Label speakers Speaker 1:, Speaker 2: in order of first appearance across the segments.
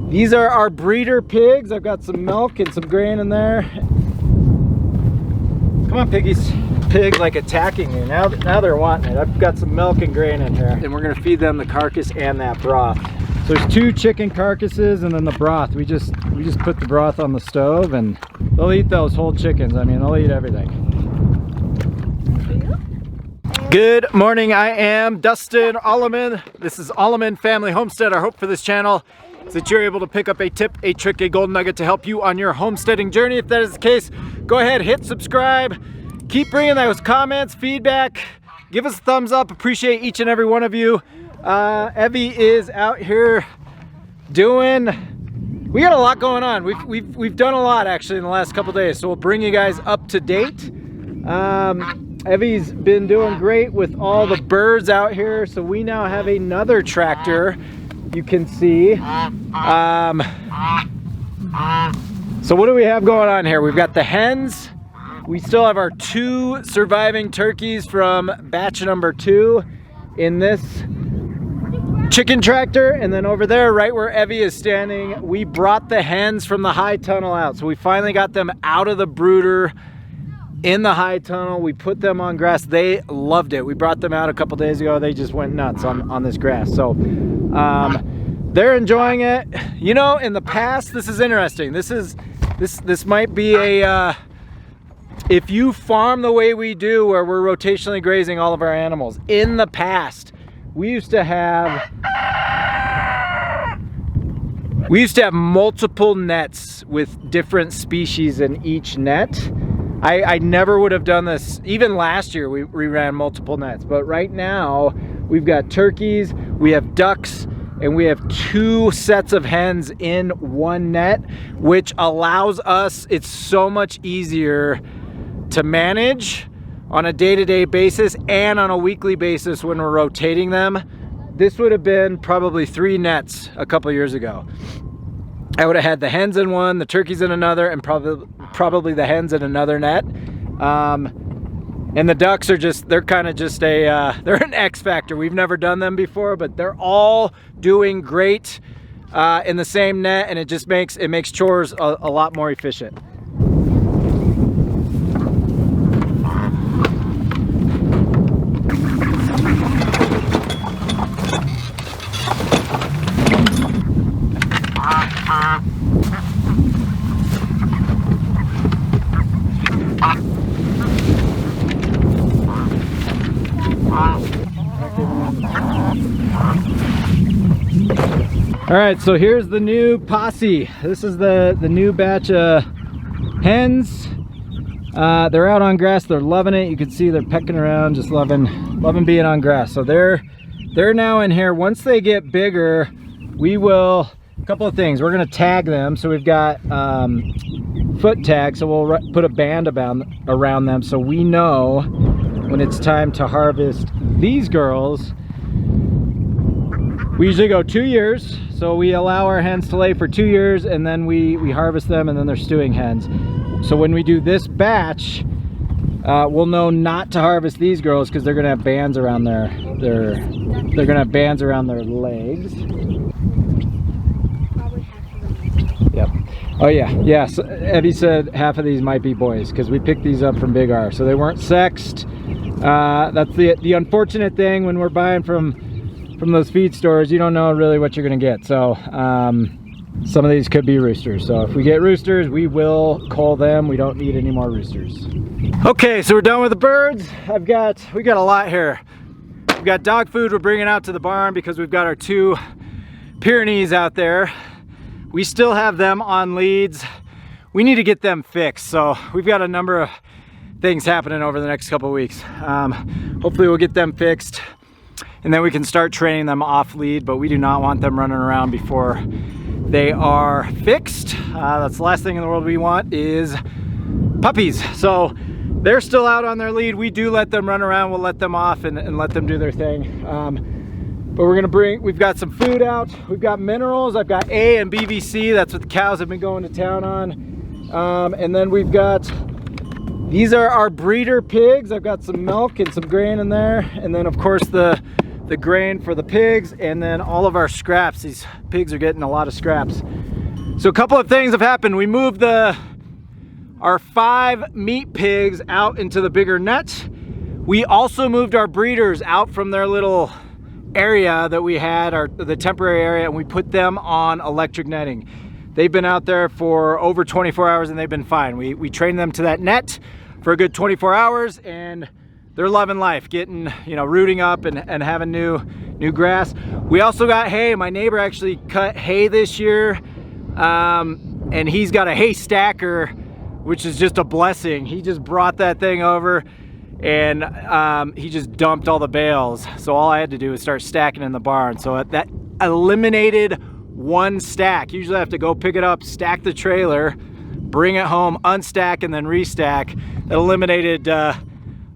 Speaker 1: These are our breeder pigs. I've got some milk and some grain in there. Come on, piggies. Pig like attacking me. Now they're wanting it. I've got some milk and grain in here. And we're gonna feed them the carcass and that broth. So there's 2 chicken carcasses and then the broth. We just put the broth on the stove and they'll eat those whole chickens. I mean, they'll eat everything. Good morning, I am Dustin Aleman. This is Aleman Family Homestead. Our hope for this channel is that you're able to pick up a tip, a trick, a golden nugget to help you on your homesteading journey. If that is the case, go ahead, hit subscribe. Keep bringing those comments, feedback. Give us a thumbs up. Appreciate each and every one of you. Evie is out here doing. We got a lot going on. We've done a lot actually in the last couple days, so we'll bring you guys up to date. Evie's been doing great with all the birds out here, so we now have another tractor. You can see. So what do we have going on here? We've got the hens. We still have our 2 surviving turkeys from batch number 2 in this chicken tractor. And then over there, right where Evie is standing, we brought the hens from the high tunnel out. So we finally got them out of the brooder in the high tunnel. We put them on grass. They loved it. We brought them out a couple days ago. They just went nuts on this grass. So they're enjoying it. You know, in the past, this is interesting. This might be a if you farm the way we do, where we're rotationally grazing all of our animals. In the past, we used to have multiple nets with different species in each net. I never would have done this. Even last year we ran multiple nets, but right now we've got turkeys, we have ducks, and we have 2 sets of hens in 1 net, which allows us, it's so much easier to manage on a day-to-day basis and on a weekly basis when we're rotating them. This would have been probably 3 nets a couple years ago. I would have had the hens in one, the turkeys in another, and probably the hens in another net. And the ducks are they're kind of just they're an X factor. We've never done them before, but they're all doing great in the same net, and it makes chores a lot more efficient. All right, so here's the new posse. This is the new batch of hens. They're out on grass. They're loving it. You can see they're pecking around, just loving being on grass. So they're now in here. Once they get bigger, we will, a couple of things. We're gonna tag them. So we've got foot tags. So we'll put a band around them so we know when it's time to harvest these girls. We usually go 2 years, so we allow our hens to lay for 2 years, and then we harvest them, and then they're stewing hens. So when we do this batch, we'll know not to harvest these girls because they're gonna have bands around they're gonna have bands around their legs. Yep. Oh yeah. So Evie said half of these might be boys because we picked these up from Big R, so they weren't sexed. That's the unfortunate thing when we're buying from those feed stores. You don't know really what you're gonna get. So some of these could be roosters. So if we get roosters, we will cull them. We don't need any more roosters. Okay, so we're done with the birds. we got a lot here. We've got dog food we're bringing out to the barn because we've got our 2 Pyrenees out there. We still have them on leads. We need to get them fixed. So we've got a number of things happening over the next couple of weeks. Hopefully we'll get them fixed, and then we can start training them off lead, but we do not want them running around before they are fixed. That's the last thing in the world we want is puppies. So they're still out on their lead. We do let them run around. We'll let them off and let them do their thing. But we've got some food out. We've got minerals. I've got A and BVC. That's what the cows have been going to town on. And then we've got, these are our breeder pigs. I've got some milk and some grain in there. And then of course the the grain for the pigs, and then all of our scraps. These pigs are getting a lot of scraps. So a couple of things have happened. We moved our 5 meat pigs out into the bigger net. We also moved our breeders out from their little area that we had, the temporary area, and we put them on electric netting. They've been out there for over 24 hours and they've been fine. We trained them to that net for a good 24 hours and they're loving life, getting, you know, rooting up and having new grass. We also got hay. My neighbor actually cut hay this year, and he's got a hay stacker, which is just a blessing. He just brought that thing over and he just dumped all the bales. So all I had to do was start stacking in the barn. So that eliminated 1 stack. Usually I have to go pick it up, stack the trailer, bring it home, unstack, and then restack. That eliminated a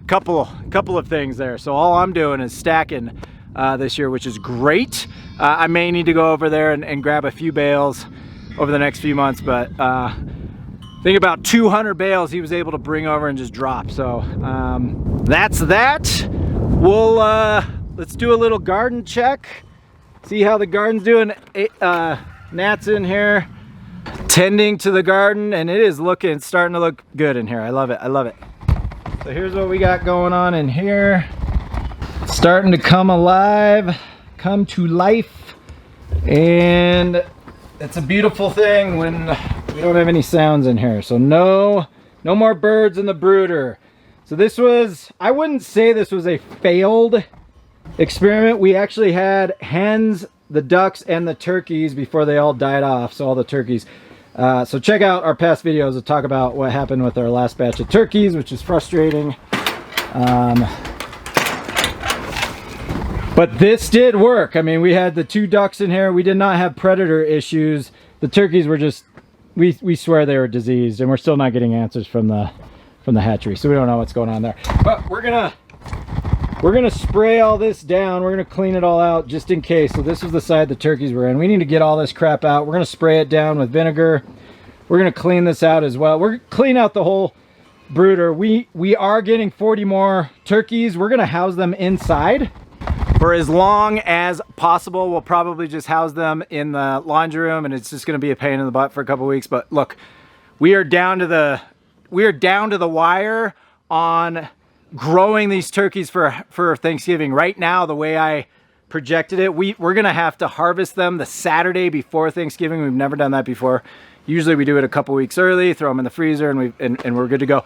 Speaker 1: couple of things there. So all I'm doing is stacking this year, which is great. I may need to go over there and grab a few bales over the next few months, but I think about 200 bales he was able to bring over and just drop. So that's that. We'll let's do a little garden check, see how the garden's doing. Nat's in here tending to the garden, and it is starting to look good in here. I love it. I love it. So here's what we got going on in here. It's starting to come alive, come to life, and it's a beautiful thing when we don't have any sounds in here. So no more birds in the brooder. So this was, I wouldn't say this was a failed experiment. We actually had hens, the ducks, and the turkeys before they all died off. So all the turkeys. So check out our past videos to talk about what happened with our last batch of turkeys, which is frustrating. But this did work. I mean, we had the 2 ducks in here. We did not have predator issues. The turkeys were just, we swear they were diseased, and we're still not getting answers from the hatchery. So we don't know what's going on there. But we're gonna spray all this down. We're gonna clean it all out just in case. So this is the side the turkeys were in. We need to get all this crap out. We're gonna spray it down with vinegar. We're gonna clean this out as well. We're gonna clean out the whole brooder. We are getting 40 more turkeys. We're gonna house them inside for as long as possible. We'll probably just house them in the laundry room, and it's just gonna be a pain in the butt for a couple weeks. But look, we are down to the wire on growing these turkeys for Thanksgiving. Right now, the way I projected it, we're gonna have to harvest them the Saturday before Thanksgiving. We've never done that before. Usually we do it a couple weeks early, throw them in the freezer, and we're good to go.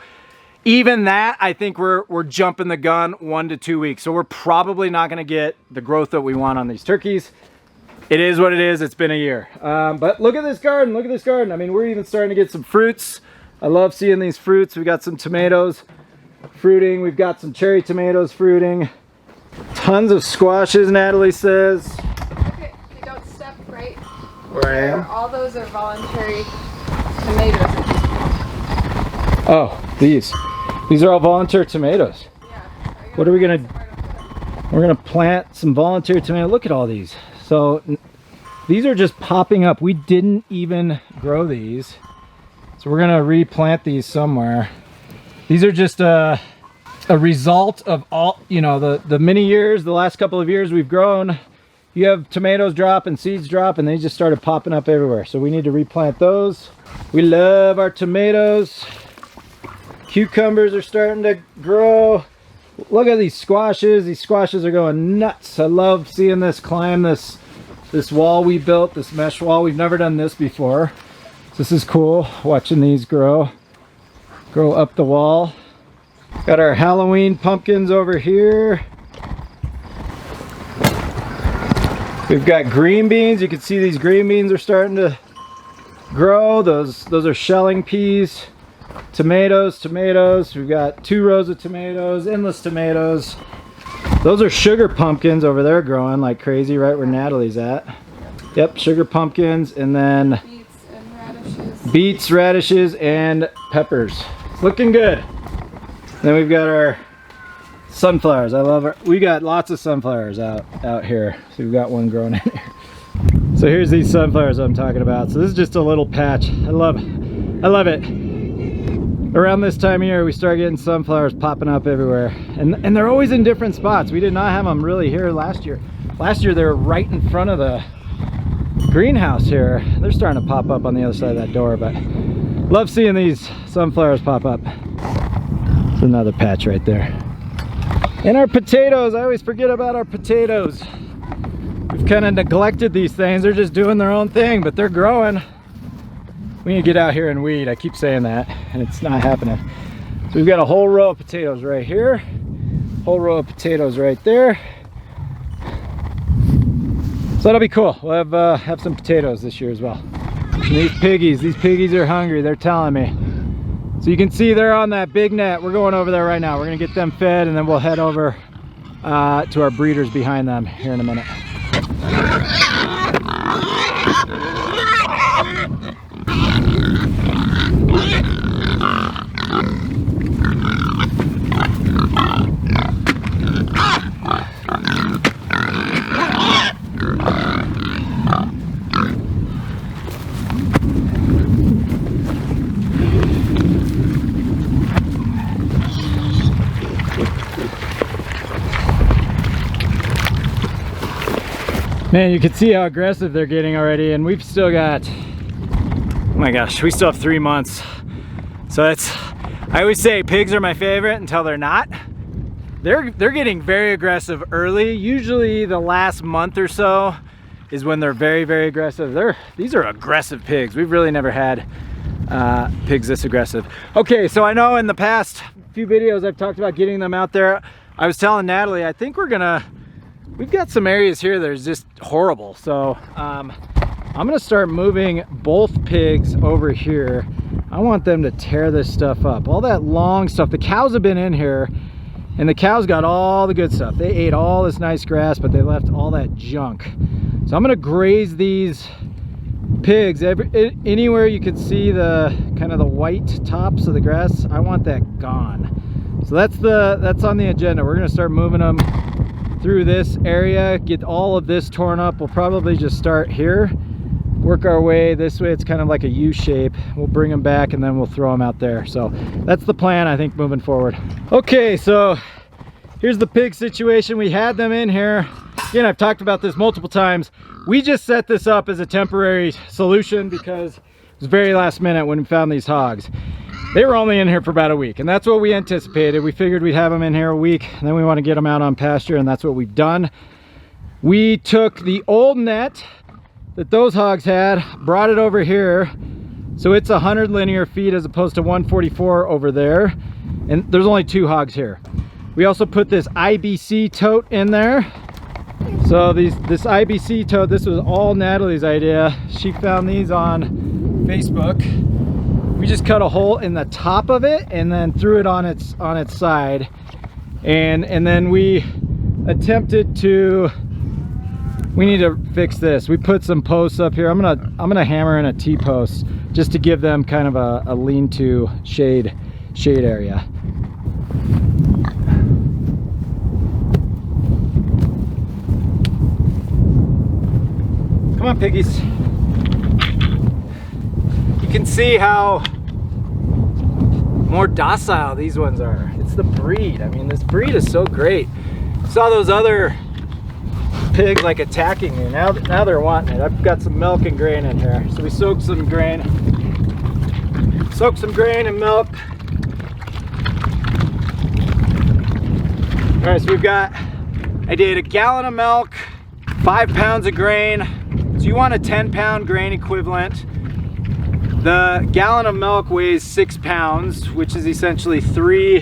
Speaker 1: Even that, I think we're jumping the gun 1 to 2 weeks. So we're probably not gonna get the growth that we want on these turkeys. It is what it is. It's been a year. But look at this garden. Look at this garden. I mean, we're even starting to get some fruits. I love seeing these fruits. We got some tomatoes fruiting. We've got some cherry tomatoes fruiting. Tons of squashes, Natalie says.
Speaker 2: Okay, you don't step right.
Speaker 1: Where I am?
Speaker 2: All those are voluntary tomatoes.
Speaker 1: Oh, these are all volunteer tomatoes.
Speaker 2: Yeah.
Speaker 1: What are we gonna? We're gonna plant some volunteer tomatoes. Look at all these. So these are just popping up. We didn't even grow these, so we're gonna replant these somewhere. These are just a result of all, you know, the many years, the last couple of years we've grown. You have tomatoes drop and seeds drop, and they just started popping up everywhere. So we need to replant those. We love our tomatoes. Cucumbers are starting to grow. Look at these squashes. These squashes are going nuts. I love seeing this climb this wall we built, this mesh wall. We've never done this before. So this is cool, watching these grow up the wall. Got our Halloween pumpkins over here. We've got green beans. You can see these green beans are starting to grow. Those are shelling peas. Tomatoes. We've got 2 rows of tomatoes, endless tomatoes. Those are sugar pumpkins over there growing like crazy, right where Natalie's at. Yep, sugar pumpkins, and then beets, radishes, and peppers. It's looking good. Then we've got our sunflowers. I love our, we got lots of sunflowers out here. So we've got one growing in here. So here's these sunflowers I'm talking about. So this is just a little patch. I love it. around this time of year we start getting sunflowers popping up everywhere, and they're always in different spots. We did not have them really here last year. Last year they were right in front of the greenhouse here. They're starting to pop up on the other side of that door, but love seeing these sunflowers pop up. There's another patch right there. And our potatoes, I always forget about our potatoes. We've kind of neglected these things. They're just doing their own thing, but they're growing. We need to get out here and weed. I keep saying that, and it's not happening. So we've got a whole row of potatoes right here, whole row of potatoes right there. So that'll be cool. We'll have some potatoes this year as well. And these piggies are hungry. They're telling me. So you can see they're on that big net. We're going over there right now. We're gonna get them fed, and then we'll head over to our breeders behind them here in a minute. Man, you can see how aggressive they're getting already, and we've still got, oh my gosh, we still have 3 months. So I always say pigs are my favorite until they're not. They're getting very aggressive early. Usually the last month or so is when they're very, very aggressive. These are aggressive pigs. We've really never had pigs this aggressive. Okay, so I know in the past few videos I've talked about getting them out there. I was telling Natalie, I think we've got some areas here that are just horrible. So I'm gonna start moving both pigs over here. I want them to tear this stuff up. All that long stuff. The cows have been in here, and the cows got all the good stuff. They ate all this nice grass, but they left all that junk. So I'm gonna graze these pigs anywhere you can see the kind of the white tops of the grass. I want that gone. So that's on the agenda. We're gonna start moving them through this area, get all of this torn up. We'll probably just start here, work our way this way. It's kind of like a U shape. We'll bring them back and then we'll throw them out there. So that's the plan, I think, moving forward. Okay, so here's the pig situation. We had them in here. Again, I've talked about this multiple times. We just set this up as a temporary solution because it was very last minute when we found these hogs. They were only in here for about a week, and that's what we anticipated. We figured we'd have them in here a week, and then we want to get them out on pasture, and that's what we've done. We took the old net that those hogs had, brought it over here, so it's 100 linear feet as opposed to 144 over there, and there's only 2 hogs here. We also put this IBC tote in there. So this IBC tote, this was all Natalie's idea. She found these on Facebook. We just cut a hole in the top of it and then threw it on its side, and then we attempted to. We need to fix this. We put some posts up here. I'm gonna hammer in a T-post just to give them kind of a lean-to shade area. Come on, piggies. You can see how more docile these ones are. It's the breed. I mean, this breed is so great. Saw those other pigs like attacking me. Now they're wanting it. I've got some milk and grain in here. So we soaked some grain. Soaked some grain and milk. All right, so I did a gallon of milk, 5 pounds of grain. So you want a 10-pound grain equivalent. The gallon of milk weighs 6 pounds, which is essentially 3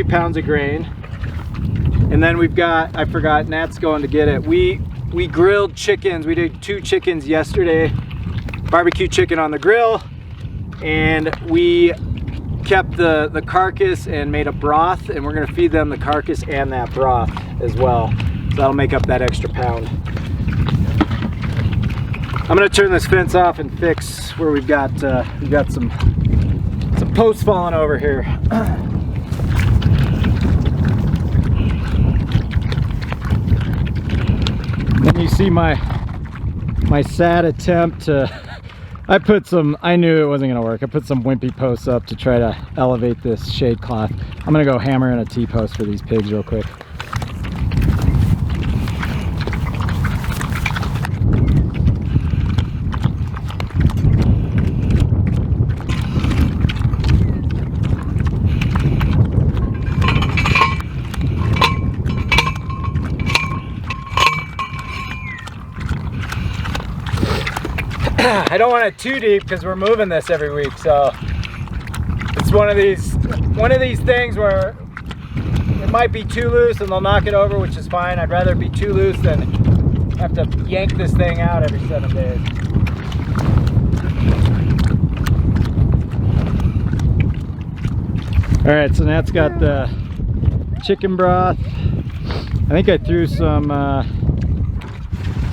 Speaker 1: pounds of grain. And then we've got, I forgot, Nat's going to get it. We grilled chickens. We did 2 chickens yesterday, barbecue chicken on the grill, and we kept the carcass and made a broth, and we're gonna feed them the carcass and that broth as well. So that'll make up that extra pound. I'm gonna turn this fence off and fix where we've got some posts falling over here. Then you see my sad attempt to I knew it wasn't gonna work. I put some wimpy posts up to try to elevate this shade cloth. I'm gonna go hammer in a T-post for these pigs real quick. I don't want it too deep because we're moving this every week, so it's one of these things where it might be too loose and they'll knock it over, which is fine. I'd rather it be too loose than have to yank this thing out every 7 days. All right, so now it's got the chicken broth. I think I threw some.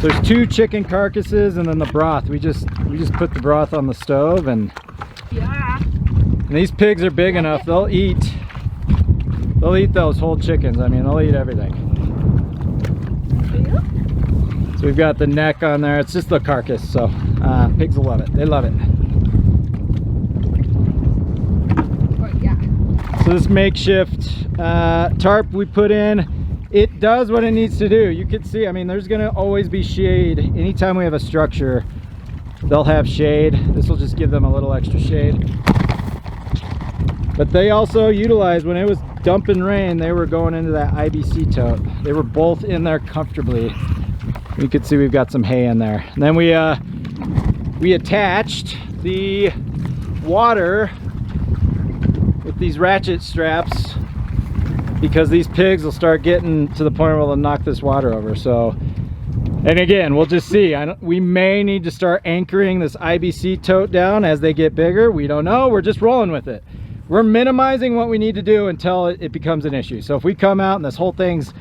Speaker 1: So there's 2 chicken carcasses and then the broth. We just put the broth on the stove, and these pigs are big enough. They'll eat those whole chickens. I mean, they'll eat everything. So we've got the neck on there. It's just the carcass. So pigs will love it. They love it. So this makeshift tarp we put in, it does what it needs to do. You can see, I mean, there's gonna always be shade. Anytime we have a structure, they'll have shade. This will just give them a little extra shade. But they also utilize, when it was dumping rain, they were going into that IBC tote. They were both in there comfortably. You can see we've got some hay in there. And then we attached the water with these ratchet straps, because these pigs will start getting to the point where they'll knock this water over. So, and again, we'll just see. We may need to start anchoring this IBC tote down as they get bigger. We don't know. We're just rolling with it. We're minimizing what we need to do until it becomes an issue. So if we come out and this whole thing's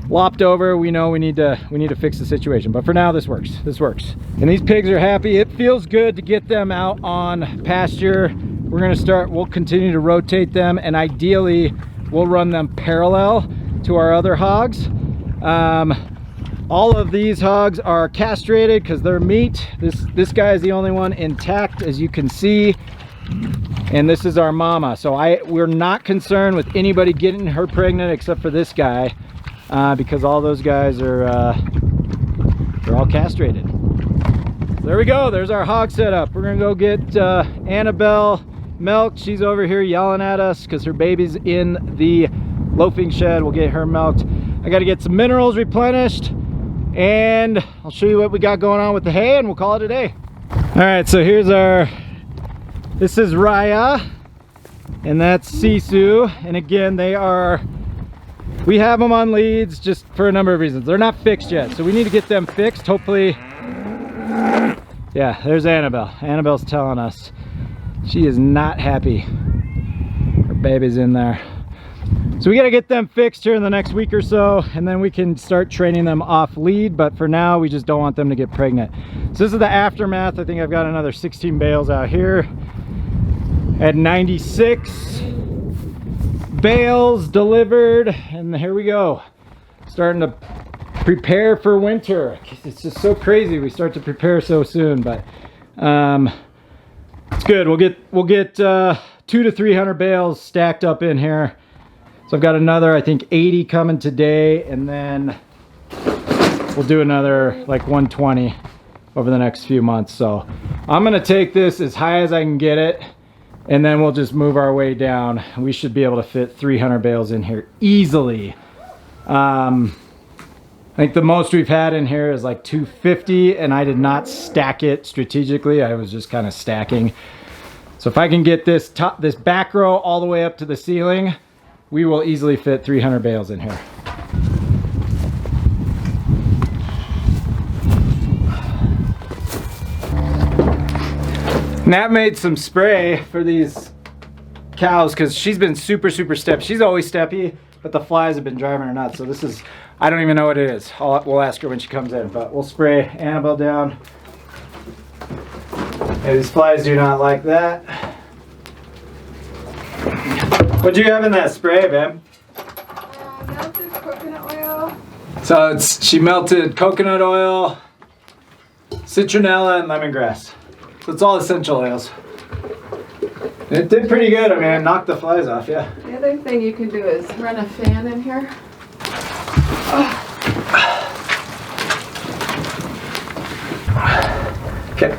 Speaker 1: lopped over, we know we need to fix the situation. But for now, this works. This works. And these pigs are happy. It feels good to get them out on pasture. We'll continue to rotate them, and ideally we'll run them parallel to our other hogs. All of these hogs are castrated because they're meat. This guy is the only one intact, as you can see. And this is our mama. So we're not concerned with anybody getting her pregnant except for this guy, because all those guys are they're all castrated. So there we go. There's our hog setup. We're gonna go get Annabelle milked. She's over here yelling at us because her baby's in the loafing shed. We'll get her milked. I got to get some minerals replenished, and I'll show you what we got going on with the hay, and we'll call it a day. All right, so here's this is Raya, and that's Sisu. And again, we have them on leads just for a number of reasons. They're not fixed yet, so we need to get them fixed. Hopefully, yeah, there's Annabelle. Annabelle's telling us she is not happy. Her baby's in there. So we got to get them fixed here in the next week or so, and then we can start training them off lead. But for now, we just don't want them to get pregnant. So this is the aftermath. I think I've got another 16 bales out here at 96 bales delivered, and here we go. Starting to prepare for winter. It's just so crazy. We start to prepare so soon, but it's good. We'll get 200 to 300 bales stacked up in here. So I've got another, I think, 80 coming today, and then we'll do another like 120 over the next few months. So I'm gonna take this as high as I can get it, and then we'll just move our way down. We should be able to fit 300 bales in here easily. I think the most we've had in here is like 250, and I did not stack it strategically. I was just kind of stacking. So if I can get this back row all the way up to the ceiling, we will easily fit 300 bales in here. Nat made some spray for these cows because she's been super steppy. She's always steppy, but the flies have been driving her nuts. So this is, I don't even know what it is. We'll ask her when she comes in, but we'll spray Annabelle down. Yeah, these flies do not like that. What do you have in that spray, babe?
Speaker 2: Melted coconut oil.
Speaker 1: So she melted coconut oil, citronella, and lemongrass. So it's all essential oils. It did pretty good. I mean, it knocked the flies off, yeah.
Speaker 2: The other thing you can do is run a fan in here.
Speaker 1: Okay.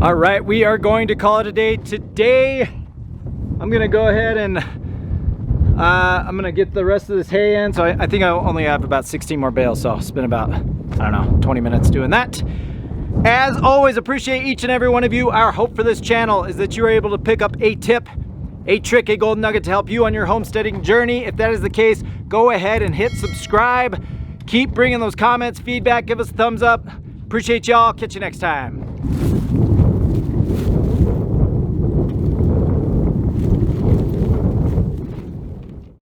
Speaker 1: All right, we are going to call it a day today. I'm gonna go ahead and I'm gonna get the rest of this hay in. So I think I only have about 16 more bales, so I'll spend about, I don't know, 20 minutes doing that. As always, appreciate each and every one of you. Our hope for this channel is that you're able to pick up a tip, a trick, a golden nugget to help you on your homesteading journey. If that is the case, go ahead and hit subscribe. Keep bringing those comments, feedback, give us a thumbs up. Appreciate y'all. Catch you next time.